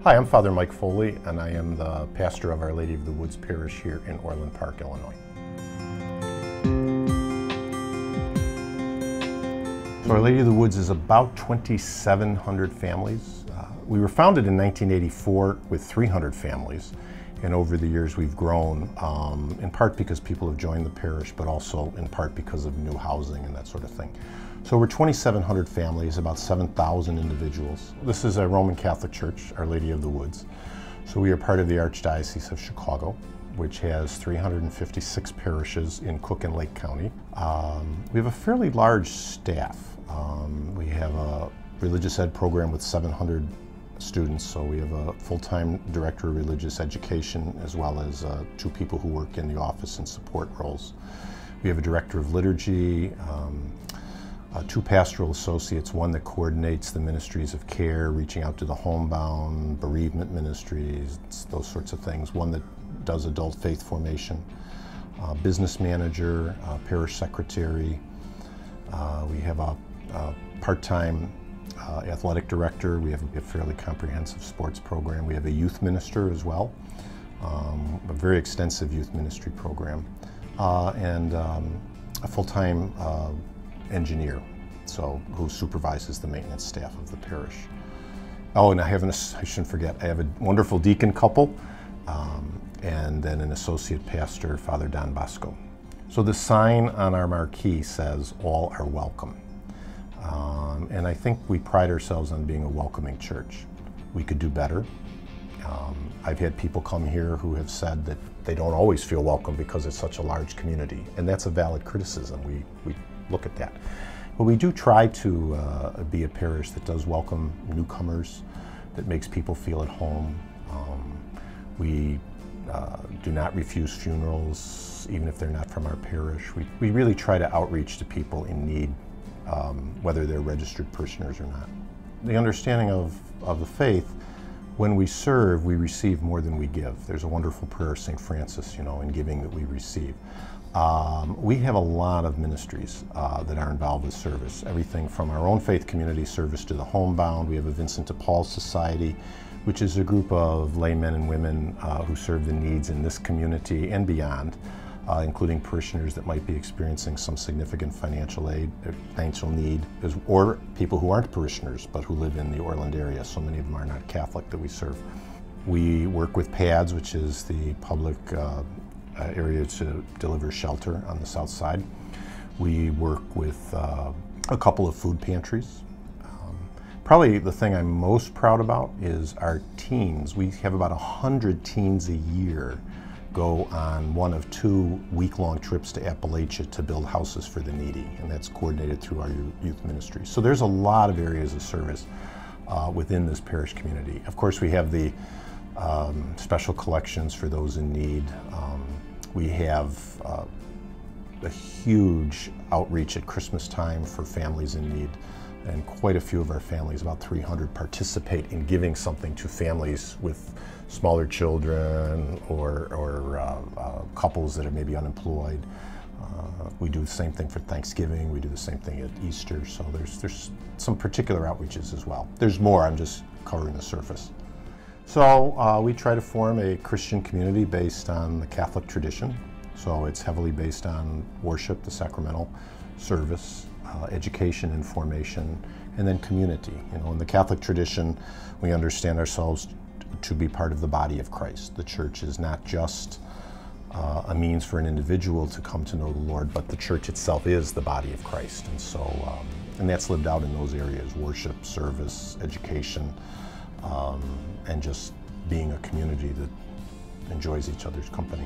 Hi, I'm Father Mike Foley, and I am the pastor of Our Lady of the Woods Parish here in Orland Park, Illinois. So Our Lady of the Woods is about 2,700 families. We were founded in 1984 with 300 families, and over the years we've grown, in part because people have joined the parish, but also in part because of new housing and that sort of thing. So we're 2,700 families, about 7,000 individuals. This is a Roman Catholic church, Our Lady of the Woods. So we are part of the Archdiocese of Chicago, which has 356 parishes in Cook and Lake County. We have a fairly large staff. We have a religious ed program with 700 students, so we have a full-time director of religious education as well as 2 people who work in the office and support roles. We have a director of liturgy, 2 pastoral associates, one that coordinates the ministries of care, reaching out to the homebound, bereavement ministries, those sorts of things, one that does adult faith formation, business manager, parish secretary. We have a part-time athletic director. We have a fairly comprehensive sports program. We have a youth minister as well, a very extensive youth ministry program, and a full-time engineer, so who supervises the maintenance staff of the parish. Oh, and I shouldn't forget, I have a wonderful deacon couple, and then an associate pastor, Father Don Bosco. So the sign on our marquee says, "All are welcome." And I think we pride ourselves on being a welcoming church. We could do better. I've had people come here who have said that they don't always feel welcome because it's such a large community, and that's a valid criticism. We look at that. But we do try to be a parish that does welcome newcomers, that makes people feel at home. We do not refuse funerals, even if they're not from our parish. We really try to outreach to people in need, whether they're registered parishioners or not. The understanding of the faith, when we serve, we receive more than we give. There's a wonderful prayer of St. Francis, in giving that we receive. We have a lot of ministries that are involved with service. Everything from our own faith community service to the homebound. We have a Vincent de Paul Society, which is a group of laymen and women who serve the needs in this community and beyond, including parishioners that might be experiencing some significant financial need, or people who aren't parishioners but who live in the Orland area. So many of them are not Catholic that we serve. We work with PADS, which is the public area to deliver shelter on the south side. We work with a couple of food pantries. Probably the thing I'm most proud about is our teens. We have about 100 teens a year go on one of 2 week-long trips to Appalachia to build houses for the needy, and that's coordinated through our youth ministry. So there's a lot of areas of service within this parish community. Of course, we have the special collections for those in need. We have a huge outreach at Christmas time for families in need, and quite a few of our families, about 300, participate in giving something to families with smaller children or couples that are maybe unemployed. We do the same thing for Thanksgiving. We do the same thing at Easter. So there's some particular outreaches as well. There's more. I'm just covering the surface. So we try to form a Christian community based on the Catholic tradition. So it's heavily based on worship, the sacramental service, education and formation, and then community. In the Catholic tradition, we understand ourselves to be part of the body of Christ. The church is not just a means for an individual to come to know the Lord, but the church itself is the body of Christ. And so, and that's lived out in those areas: worship, service, education, and just being a community that enjoys each other's company.